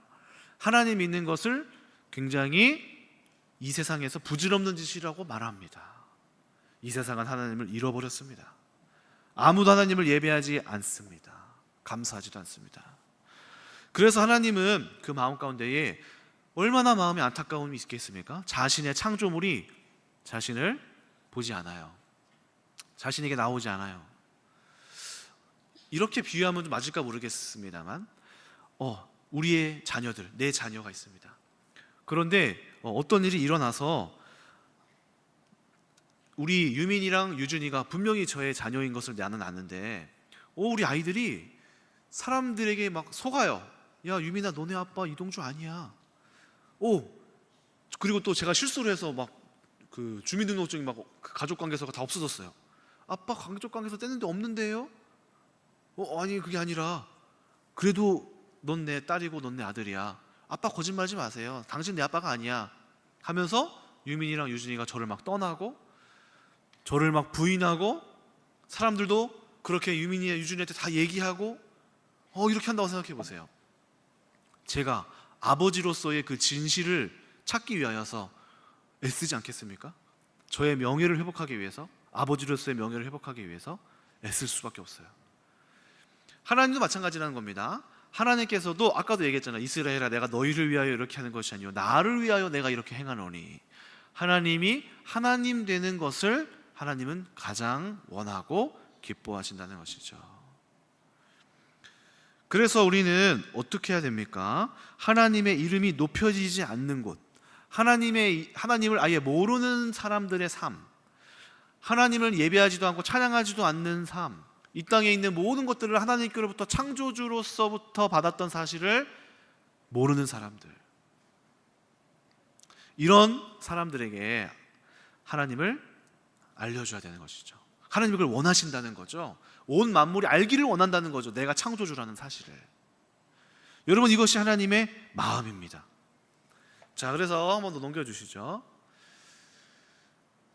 하나님 믿는 것을 굉장히 이 세상에서 부질없는 짓이라고 말합니다. 이 세상은 하나님을 잃어버렸습니다. 아무도 하나님을 예배하지 않습니다. 감사하지도 않습니다. 그래서 하나님은 그 마음 가운데에 얼마나 마음에 안타까움이 있겠습니까? 자신의 창조물이 자신을 보지 않아요. 자신에게 나오지 않아요. 이렇게 비유하면 좀 맞을까 모르겠습니다만 우리의 자녀들, 내 자녀가 있습니다. 그런데 어떤 일이 일어나서 우리 유민이랑 유준이가 분명히 저의 자녀인 것을 나는 아는데 우리 아이들이 사람들에게 막 속아요. 야 유민아, 너네 아빠 이동주 아니야. 그리고 또 제가 실수를 해서 막 그 주민등록증이 막 가족관계서가 다 없어졌어요. 아빠 가족관계서 뗐는데 없는데요? 아니 그게 아니라 그래도 넌 내 딸이고 넌 내 아들이야. 아빠 거짓말하지 마세요. 당신 내 아빠가 아니야 하면서 유민이랑 유준이가 저를 막 떠나고 저를 막 부인하고 사람들도 그렇게 유민이와 유준이한테 다 얘기하고 이렇게 한다고 생각해 보세요. 제가 아버지로서의 그 진실을 찾기 위하여서 애쓰지 않겠습니까? 저의 명예를 회복하기 위해서, 아버지로서의 명예를 회복하기 위해서 애쓸 수밖에 없어요. 하나님도 마찬가지라는 겁니다. 하나님께서도 아까도 얘기했잖아요. 이스라엘아, 내가 너희를 위하여 이렇게 하는 것이 아니요 나를 위하여 내가 이렇게 행하노니. 하나님이 하나님 되는 것을 하나님은 가장 원하고 기뻐하신다는 것이죠. 그래서 우리는 어떻게 해야 됩니까? 하나님의 이름이 높여지지 않는 곳, 하나님을 아예 모르는 사람들의 삶, 하나님을 예배하지도 않고 찬양하지도 않는 삶, 이 땅에 있는 모든 것들을 하나님께로부터 창조주로서부터 받았던 사실을 모르는 사람들, 이런 사람들에게 하나님을 알려줘야 되는 것이죠. 하나님이 그걸 원하신다는 거죠. 온 만물이 알기를 원한다는 거죠. 내가 창조주라는 사실을. 여러분, 이것이 하나님의 마음입니다. 자, 그래서 한번 더 넘겨주시죠.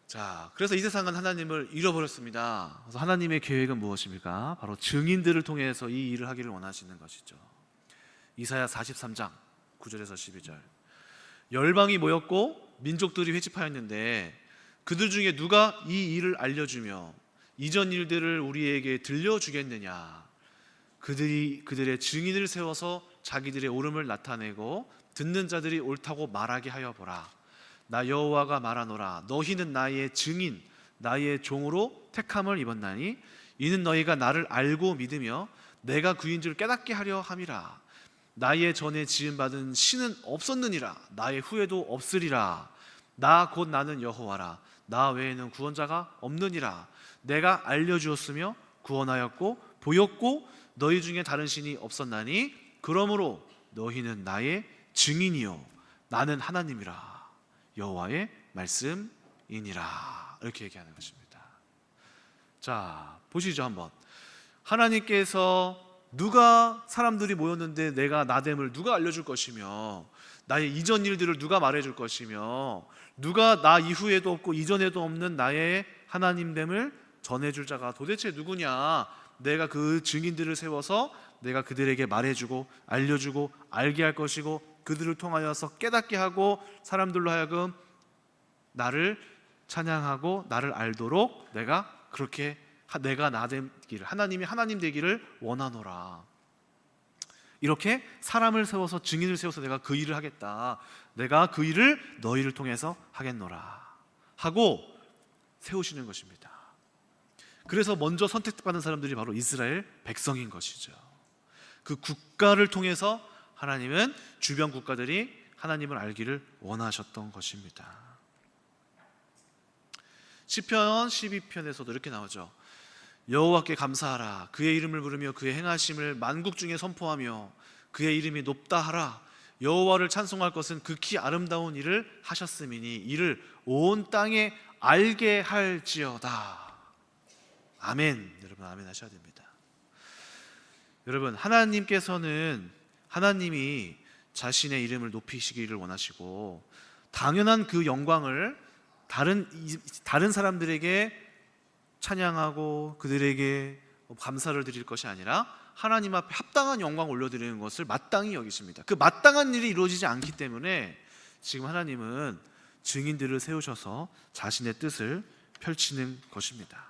자, 그래서 이 세상은 하나님을 잃어버렸습니다. 그래서 하나님의 계획은 무엇입니까? 바로 증인들을 통해서 이 일을 하기를 원하시는 것이죠. 이사야 43장 9절에서 12절. 열방이 모였고 민족들이 회집하였는데 그들 중에 누가 이 일을 알려주며 이전 일들을 우리에게 들려주겠느냐? 그들의 증인을 세워서 자기들의 옳음을 나타내고 듣는 자들이 옳다고 말하게 하여 보라. 나 여호와가 말하노라. 너희는 나의 증인, 나의 종으로 택함을 입었나니 이는 너희가 나를 알고 믿으며 내가 그인 줄 깨닫게 하려 함이라. 나의 전에 지음받은 신은 없었느니라. 나의 후에도 없으리라. 나 곧 나는 여호와라. 나 외에는 구원자가 없느니라. 내가 알려주었으며 구원하였고 보였고 너희 중에 다른 신이 없었나니 그러므로 너희는 나의 증인이요 나는 하나님이라. 여호와의 말씀이니라. 이렇게 얘기하는 것입니다. 자, 보시죠 한번. 하나님께서 누가 사람들이 모였는데 내가 나됨을 누가 알려줄 것이며 나의 이전 일들을 누가 말해줄 것이며 누가 나 이후에도 없고 이전에도 없는 나의 하나님됨을 전해줄 자가 도대체 누구냐? 내가 그 증인들을 세워서 내가 그들에게 말해주고 알려주고 알게 할 것이고 그들을 통하여서 깨닫게 하고 사람들로 하여금 나를 찬양하고 나를 알도록 내가 그렇게 내가 나 되기를, 하나님이 하나님 되기를 원하노라. 이렇게 사람을 세워서 증인을 세워서 내가 그 일을 하겠다. 내가 그 일을 너희를 통해서 하겠노라 하고 세우시는 것입니다. 그래서 먼저 선택받은 사람들이 바로 이스라엘 백성인 것이죠. 그 국가를 통해서 하나님은 주변 국가들이 하나님을 알기를 원하셨던 것입니다. 시편 12편에서도 이렇게 나오죠. 여호와께 감사하라. 그의 이름을 부르며 그의 행하심을 만국 중에 선포하며 그의 이름이 높다 하라. 여호와를 찬송할 것은 극히 아름다운 일을 하셨음이니 이를 온 땅에 알게 할지어다. 아멘. 여러분 아멘 하셔야 됩니다. 여러분 하나님께서는 하나님이 자신의 이름을 높이시기를 원하시고 당연한 그 영광을 다른 사람들에게 찬양하고 그들에게 감사를 드릴 것이 아니라 하나님 앞에 합당한 영광을 올려드리는 것을 마땅히 여기십니다. 그 마땅한 일이 이루어지지 않기 때문에 지금 하나님은 증인들을 세우셔서 자신의 뜻을 펼치는 것입니다.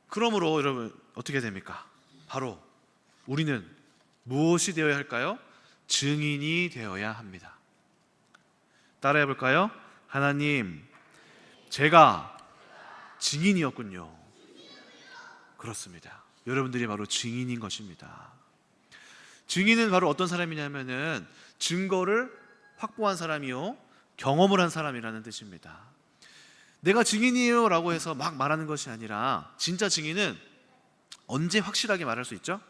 그러므로 여러분 어떻게 됩니까? 바로 우리는 무엇이 되어야 할까요? 증인이 되어야 합니다. 따라해 볼까요? 하나님, 제가 증인이었군요. 그렇습니다. 여러분들이 바로 증인인 것입니다. 증인은 바로 어떤 사람이냐면은 증거를 확보한 사람이요, 경험을 한 사람이라는 뜻입니다. 내가 증인이에요 라고 해서 막 말하는 것이 아니라 진짜 증인은 언제 확실하게 말할 수 있죠?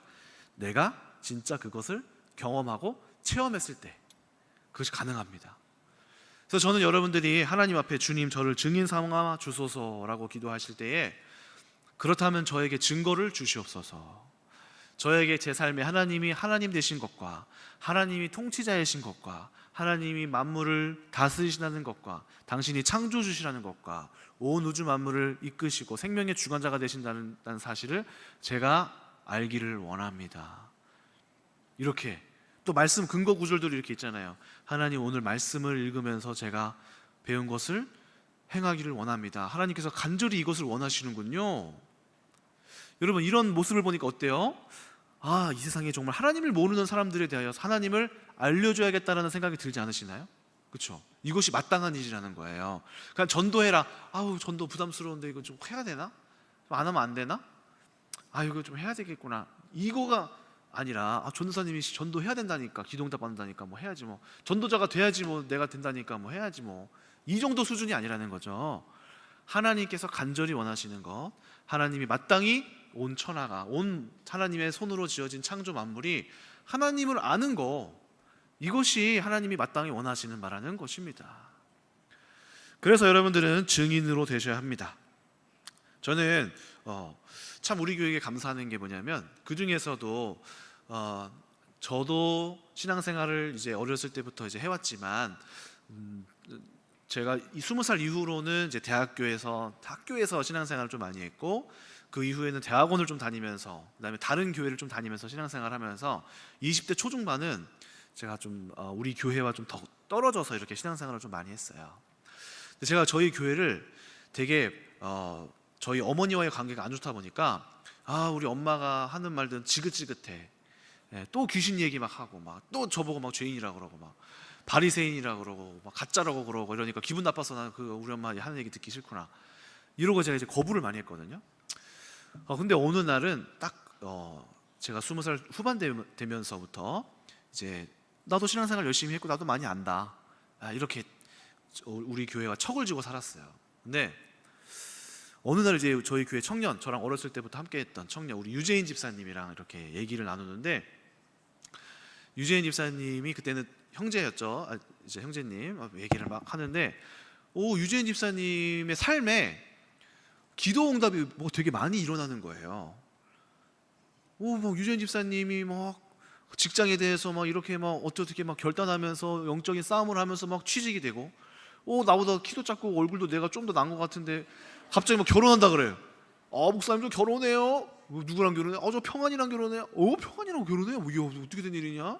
내가 진짜 그것을 경험하고 체험했을 때 그것이 가능합니다. 그래서 저는 여러분들이 하나님 앞에 주님 저를 증인 삼아 주소서라고 기도하실 때에 그렇다면 저에게 증거를 주시옵소서. 저에게 제 삶에 하나님이 하나님 되신 것과 하나님이 통치자이신 것과 하나님이 만물을 다스리시는 것과 당신이 창조주시라는 것과 온 우주 만물을 이끄시고 생명의 주관자가 되신다는 사실을 제가 알기를 원합니다. 이렇게 또 말씀 근거 구절들이 이렇게 있잖아요. 하나님 오늘 말씀을 읽으면서 제가 배운 것을 행하기를 원합니다. 하나님께서 간절히 이것을 원하시는군요. 여러분 이런 모습을 보니까 어때요? 아, 이 세상에 정말 하나님을 모르는 사람들에 대하여 하나님을 알려줘야겠다라는 생각이 들지 않으시나요? 그렇죠? 이것이 마땅한 일이라는 거예요. 그냥 전도해라. 아우 전도 부담스러운데 이거 좀 해야 되나? 안 하면 안 되나? 아 이거 좀 해야 되겠구나. 이거가 아니라 전도사님이 전도해야 된다니까, 기도응답 받는다니까 뭐 해야지 뭐, 전도자가 돼야지 뭐 내가 된다니까 뭐 해야지 뭐, 이 정도 수준이 아니라는 거죠. 하나님께서 간절히 원하시는 것, 하나님이 마땅히 온 천하가 온 하나님의 손으로 지어진 창조 만물이 하나님을 아는 거, 이것이 하나님이 마땅히 원하시는 바라는 것입니다. 그래서 여러분들은 증인으로 되셔야 합니다. 저는 참 우리 교회에 감사하는 게 뭐냐면 그 중에서도 저도 신앙생활을 이제 어렸을 때부터 이제 해왔지만 제가 20살 이후로는 이제 학교에서 신앙생활을 좀 많이 했고 그 이후에는 대학원을 좀 다니면서 그다음에 다른 교회를 좀 다니면서 신앙생활을 하면서 20대 초중반은 제가 좀 우리 교회와 좀 더 떨어져서 이렇게 신앙생활을 좀 많이 했어요. 근데 제가 저희 교회를 되게 저희 어머니와의 관계가 안 좋다 보니까 우리 엄마가 하는 말들은 지긋지긋해. 또 귀신 얘기 막 하고 막 또 저보고 막 죄인이라고 그러고 막 바리새인이라고 그러고 막 가짜라고 그러고 이러니까 기분 나빠서 난 그 우리 엄마 하는 얘기 듣기 싫구나 이러고 제가 이제 거부를 많이 했거든요. 근데 어느 날은 딱 제가 20살 후반 되면서부터 이제 나도 신앙생활 열심히 했고 나도 많이 안다, 이렇게 우리 교회와 척을 지고 살았어요. 근데 어느 날 이제 저희 교회 청년, 저랑 어렸을 때부터 함께했던 청년 우리 유재인 집사님이랑 이렇게 얘기를 나누는데, 유재인 집사님이 그때는 형제였죠. 이제 형제님 얘기를 막 하는데 유재인 집사님의 삶에 기도 응답이 뭐 되게 많이 일어나는 거예요. 뭐 유재인 집사님이 막 직장에 대해서 막 이렇게 막 어떻게 막 결단하면서 영적인 싸움을 하면서 막 취직이 되고, 나보다 키도 작고 얼굴도 내가 좀 더 나은 것 같은데 갑자기 막 결혼한다 그래요. 목사님 좀 결혼해요. 누구랑 결혼해? 저 평안이랑 결혼해요. 평안이랑 결혼해요? 이게 어떻게 된 일이냐?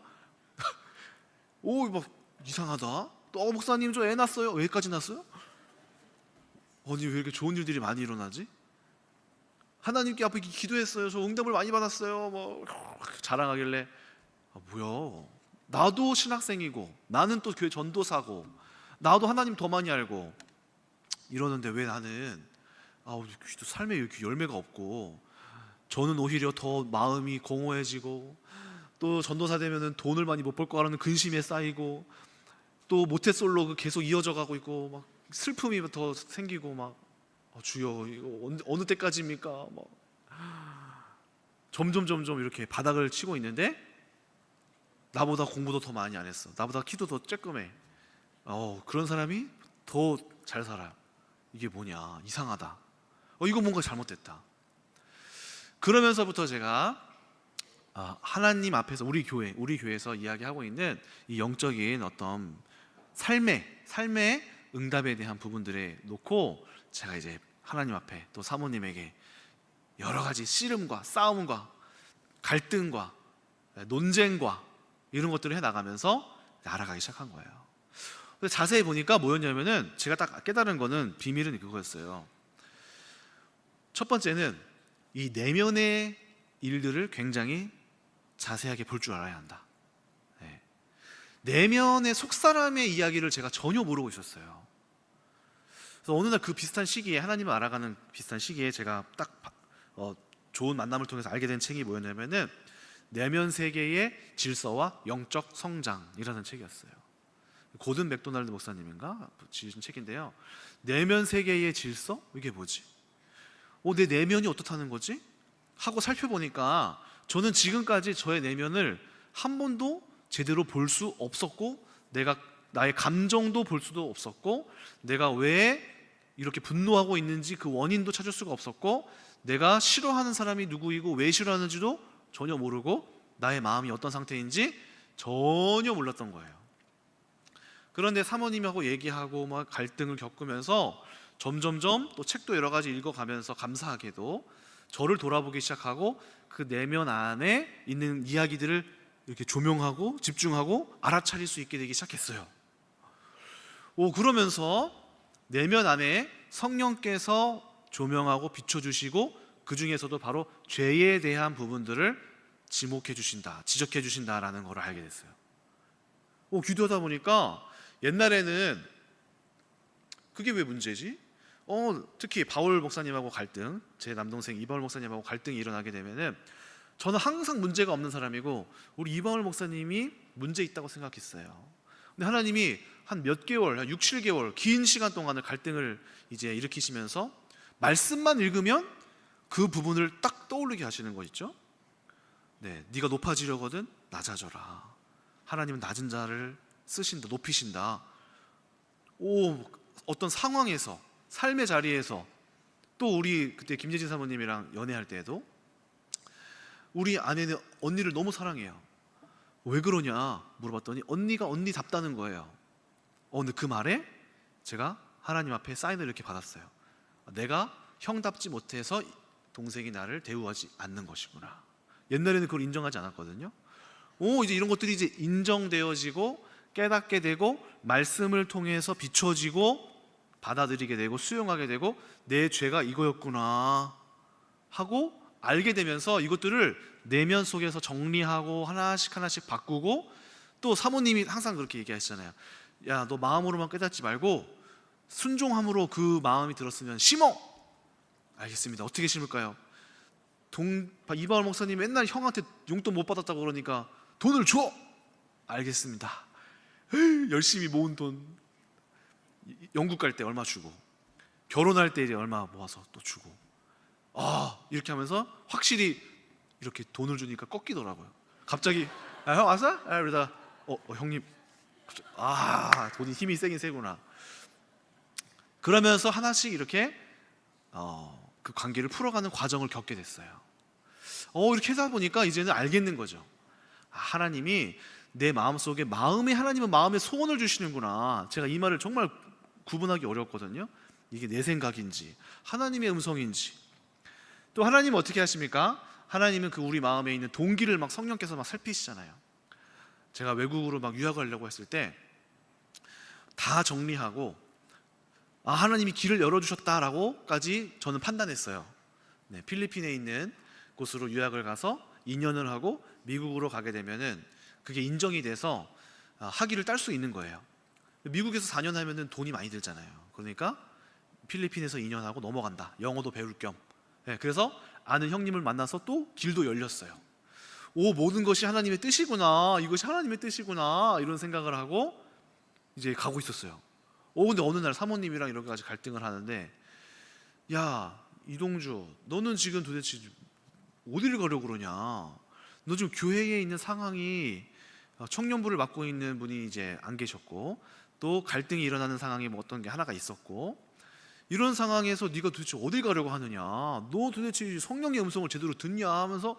막 이상하다. 또 목사님 저 애 낳았어요. 애까지 낳았어요? 아니 왜 이렇게 좋은 일들이 많이 일어나지? 하나님께 앞에 기도했어요. 저 응답을 많이 받았어요. 뭐 자랑하길래 뭐야? 나도 신학생이고 나는 또 교회 전도사고 나도 하나님 더 많이 알고 이러는데 왜 나는 기도 삶에 이렇게 열매가 없고, 저는 오히려 더 마음이 공허해지고 또 전도사 되면은 돈을 많이 못 벌 거라는 근심에 쌓이고 또 모태솔로 계속 이어져 가고 있고 막 슬픔이 더 생기고 막 주여 이거 어느 때까지입니까? 막 점점 이렇게 바닥을 치고 있는데 나보다 공부도 더 많이 안 했어. 나보다 키도 더 쬐끔해. 그런 사람이 더 잘 살아요. 이게 뭐냐? 이상하다. 이거 뭔가 잘못됐다. 그러면서부터 제가 하나님 앞에서 우리 교회에서 이야기하고 있는 이 영적인 어떤 삶의 응답에 대한 부분들에 놓고 제가 이제 하나님 앞에 또 사모님에게 여러 가지 씨름과 싸움과 갈등과 논쟁과 이런 것들을 해나가면서 알아가기 시작한 거예요. 근데 자세히 보니까 뭐였냐면은 제가 딱 깨달은 거는 비밀은 그거였어요. 첫 번째는 이 내면의 일들을 굉장히 자세하게 볼 줄 알아야 한다. 내면의 속사람의 이야기를 제가 전혀 모르고 있었어요. 그래서 어느 날 그 비슷한 시기에 하나님을 알아가는 비슷한 시기에 제가 딱 좋은 만남을 통해서 알게 된 책이 뭐였냐면은 내면 세계의 질서와 영적 성장이라는 책이었어요. 고든 맥도날드 목사님인가 지으신 책인데요. 내면 세계의 질서? 이게 뭐지? 내 내면이 어떻다는 거지? 하고 살펴보니까 저는 지금까지 저의 내면을 한 번도 제대로 볼 수 없었고 나의 감정도 볼 수도 없었고 내가 왜 이렇게 분노하고 있는지 그 원인도 찾을 수가 없었고 내가 싫어하는 사람이 누구이고 왜 싫어하는지도 전혀 모르고 나의 마음이 어떤 상태인지 전혀 몰랐던 거예요. 그런데 사모님하고 얘기하고 막 갈등을 겪으면서 점점점 또 책도 여러 가지 읽어가면서 감사하게도 저를 돌아보기 시작하고 그 내면 안에 있는 이야기들을 이렇게 조명하고 집중하고 알아차릴 수 있게 되기 시작했어요. 그러면서 내면 안에 성령께서 조명하고 비춰주시고 그 중에서도 바로 죄에 대한 부분들을 지목해 주신다, 지적해 주신다라는 걸 알게 됐어요. 기도하다 보니까 옛날에는 그게 왜 문제지? 특히 바울 목사님하고 갈등, 제 남동생 이바울 목사님하고 갈등이 일어나게 되면은 저는 항상 문제가 없는 사람이고 우리 이바울 목사님이 문제 있다고 생각했어요. 근데 하나님이 한 몇 개월, 한 6, 7개월 긴 시간 동안을 갈등을 이제 일으키시면서 말씀만 읽으면 그 부분을 딱 떠올리게 하시는 거 있죠? 네가 높아지려거든 낮아져라. 하나님은 낮은 자를 쓰신다, 높이신다. 어떤 상황에서 삶의 자리에서 또 우리 그때 김예진 사모님이랑 연애할 때에도 우리 아내는 언니를 너무 사랑해요. 왜 그러냐 물어봤더니 언니가 언니답다는 거예요. 근데 그 말에 제가 하나님 앞에 사인을 이렇게 받았어요. 내가 형답지 못해서 동생이 나를 대우하지 않는 것이구나. 옛날에는 그걸 인정하지 않았거든요. 이제 이런 것들이 이제 인정되어지고 깨닫게 되고 말씀을 통해서 비춰지고 받아들이게 되고 수용하게 되고 내 죄가 이거였구나 하고 알게 되면서 이것들을 내면 속에서 정리하고 하나씩 바꾸고 또 사모님이 항상 그렇게 얘기하시잖아요. 야, 너 마음으로만 깨닫지 말고 순종함으로 그 마음이 들었으면 심어. 알겠습니다. 어떻게 심을까요? 이바울 목사님 맨날 형한테 용돈 못 받았다고 그러니까 돈을 줘. 알겠습니다. 열심히 모은 돈 영국 갈 때 얼마 주고 결혼할 때 이제 얼마 모아서 또 주고 이렇게 하면서 확실히 이렇게 돈을 주니까 꺾이더라고요. 갑자기 형 왔어? 그러다 형님 돈이 힘이 세긴 세구나. 그러면서 하나씩 이렇게 그 관계를 풀어가는 과정을 겪게 됐어요. 이렇게 하다 보니까 이제는 알겠는 거죠. 하나님이 내 마음속에 하나님은 마음에 소원을 주시는구나. 제가 이 말을 정말 구분하기 어렵거든요. 이게 내 생각인지 하나님의 음성인지. 또 하나님은 어떻게 하십니까? 하나님은 그 우리 마음에 있는 동기를 막 성령께서 막 살피시잖아요. 제가 외국으로 막 유학하려고 했을 때 다 정리하고 하나님이 길을 열어주셨다라고까지 저는 판단했어요. 필리핀에 있는 곳으로 유학을 가서 2년을 하고 미국으로 가게 되면은 그게 인정이 돼서 학위를 딸 수 있는 거예요. 미국에서 4년 하면은 돈이 많이 들잖아요. 그러니까 필리핀에서 2년 하고 넘어간다. 영어도 배울 겸. 그래서 아는 형님을 만나서 또 길도 열렸어요. 모든 것이 하나님의 뜻이구나. 이것이 하나님의 뜻이구나. 이런 생각을 하고 이제 가고 있었어요. 근데 어느 날 사모님이랑 이렇게 같이 갈등을 하는데, 야 이동주, 너는 지금 도대체 어디를 가려고 그러냐? 너 지금 교회에 있는 상황이, 청년부를 맡고 있는 분이 이제 안 계셨고, 또 갈등이 일어나는 상황이 뭐 어떤 게 하나가 있었고, 이런 상황에서 네가 도대체 어딜 가려고 하느냐? 너 도대체 성령의 음성을 제대로 듣냐? 하면서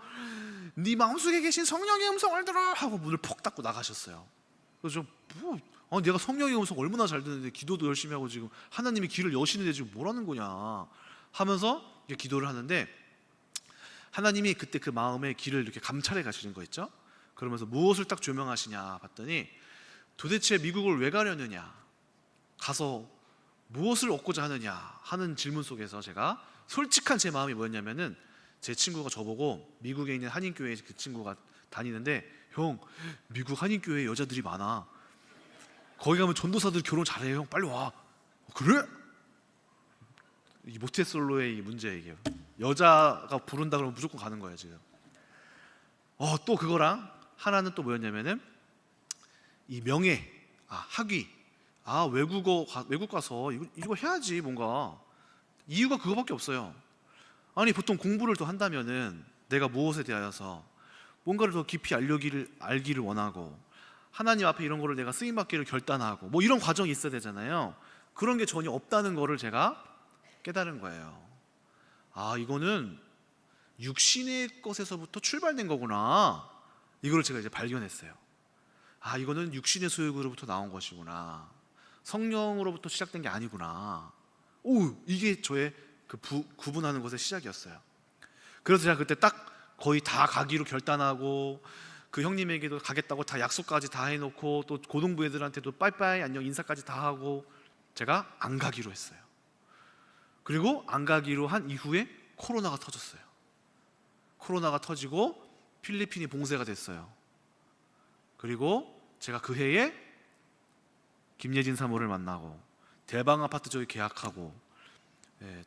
네 마음속에 계신 성령의 음성을 들어 하고 문을 퍽 닫고 나가셨어요. 그래서 내가 성령의 음성 얼마나 잘 듣는데, 기도도 열심히 하고 지금 하나님이 길을 여시는데 지금 뭐라는 거냐 하면서 기도를 하는데, 하나님이 그때 그 마음의 길을 이렇게 감찰해 가시는 거 있죠? 그러면서 무엇을 딱 조명하시냐 봤더니, 도대체 미국을 왜 가려느냐, 가서 무엇을 얻고자 하느냐 하는 질문 속에서 제가 솔직한 제 마음이 뭐였냐면은, 제 친구가 저보고 미국에 있는 한인교회에 그 친구가 다니는데, 형 미국 한인교회에 여자들이 많아, 거기 가면 전도사들 결혼 잘해요, 형 빨리 와. 그래? 이 모태솔로의 이 문제, 이게 여자가 부른다 그러면 무조건 가는 거예요 지금. 또 그거랑 하나는 또 뭐였냐면은, 이 명예, 학위, 외국 가서 이거 해야지, 뭔가 이유가 그거밖에 없어요. 아니 보통 공부를 더 한다면은 내가 무엇에 대하여서 뭔가를 더 깊이 알기를 원하고, 하나님 앞에 이런 거를 내가 쓰임 받기를 결단하고, 뭐 이런 과정이 있어야 되잖아요. 그런 게 전혀 없다는 거를 제가 깨달은 거예요. 이거는 육신의 것에서부터 출발된 거구나. 이걸 제가 이제 발견했어요. 이거는 육신의 소욕으로부터 나온 것이구나. 성령으로부터 시작된 게 아니구나. 이게 저의 그 구분하는 것의 시작이었어요. 그래서 제가 그때 딱 거의 다 가기로 결단하고, 그 형님에게도 가겠다고 다 약속까지 다 해놓고, 또 고등부 애들한테도 빠이빠이 안녕 인사까지 다 하고, 제가 안 가기로 했어요. 그리고 안 가기로 한 이후에 코로나가 터졌어요. 코로나가 터지고 필리핀이 봉쇄가 됐어요. 그리고 제가 그 해에 김예진 사모를 만나고, 대방 아파트 저기 계약하고,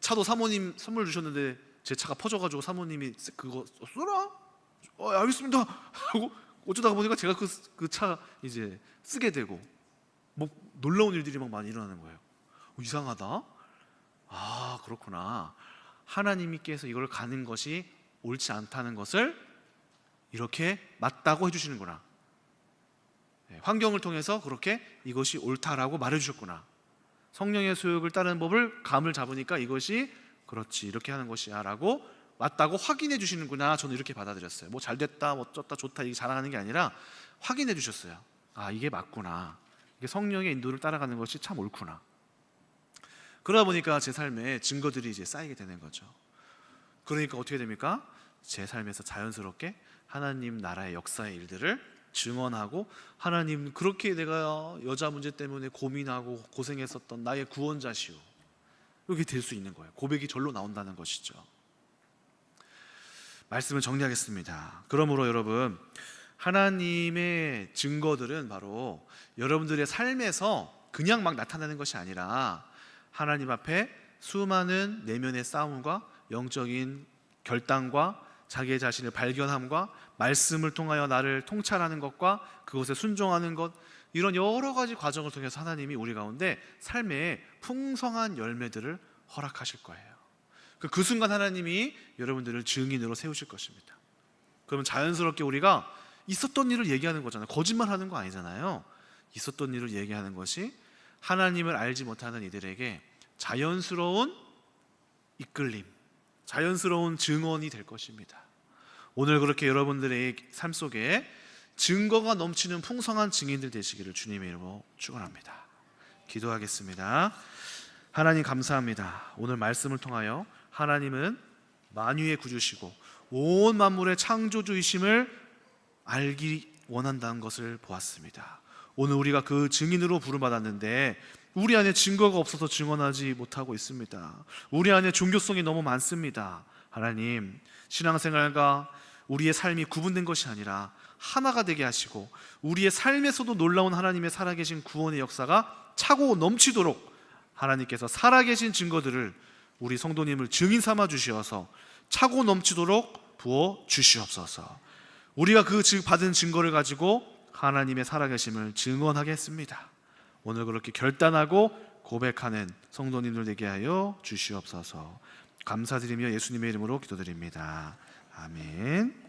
차도 사모님 선물 주셨는데 제 차가 퍼져가지고 사모님이 그거 써라? 알겠습니다 하고, 어쩌다가 보니까 제가 그 차 이제 쓰게 되고, 뭐 놀라운 일들이 막 많이 일어나는 거예요. 이상하다. 그렇구나. 하나님께서 이걸 가는 것이 옳지 않다는 것을 이렇게 맞다고 해주시는구나. 환경을 통해서 그렇게 이것이 옳다라고 말해주셨구나. 성령의 소욕을 따르는 법을 감을 잡으니까 이것이 그렇지, 이렇게 하는 것이야 라고 맞다고 확인해 주시는구나. 저는 이렇게 받아들였어요. 뭐 잘됐다, 뭐 어쩌다 좋다 이게 자랑하는 게 아니라 확인해 주셨어요. 이게 맞구나. 이게 성령의 인도를 따라가는 것이 참 옳구나. 그러다 보니까 제 삶에 증거들이 이제 쌓이게 되는 거죠. 그러니까 어떻게 됩니까? 제 삶에서 자연스럽게 하나님 나라의 역사의 일들을 증언하고, 하나님 그렇게 내가 여자 문제 때문에 고민하고 고생했었던 나의 구원자시오, 이렇게 될 수 있는 거예요. 고백이 절로 나온다는 것이죠. 말씀을 정리하겠습니다. 그러므로 여러분, 하나님의 증거들은 바로 여러분들의 삶에서 그냥 막 나타나는 것이 아니라, 하나님 앞에 수많은 내면의 싸움과 영적인 결단과 자기의 자신을 발견함과 말씀을 통하여 나를 통찰하는 것과 그것에 순종하는 것, 이런 여러 가지 과정을 통해서 하나님이 우리 가운데 삶의 풍성한 열매들을 허락하실 거예요. 그 순간 하나님이 여러분들을 증인으로 세우실 것입니다. 그러면 자연스럽게 우리가 있었던 일을 얘기하는 거잖아요. 거짓말하는 거 아니잖아요. 있었던 일을 얘기하는 것이 하나님을 알지 못하는 이들에게 자연스러운 이끌림, 자연스러운 증언이 될 것입니다. 오늘 그렇게 여러분들의 삶 속에 증거가 넘치는 풍성한 증인들 되시기를 주님의 이름으로 축원합니다. 기도하겠습니다. 하나님 감사합니다. 오늘 말씀을 통하여 하나님은 만유의 구주시고 온 만물의 창조주이심을 알기 원한다는 것을 보았습니다. 오늘 우리가 그 증인으로 부름받았는데 우리 안에 증거가 없어서 증언하지 못하고 있습니다. 우리 안에 종교성이 너무 많습니다. 하나님, 신앙생활과 우리의 삶이 구분된 것이 아니라 하나가 되게 하시고, 우리의 삶에서도 놀라운 하나님의 살아계신 구원의 역사가 차고 넘치도록 하나님께서 살아계신 증거들을 우리 성도님을 증인 삼아 주시어서 차고 넘치도록 부어 주시옵소서. 우리가 그 받은 증거를 가지고 하나님의 살아계심을 증언하겠습니다. 오늘 그렇게 결단하고 고백하는 성도님들 되게 하여 주시옵소서. 감사드리며 예수님의 이름으로 기도드립니다. 아멘.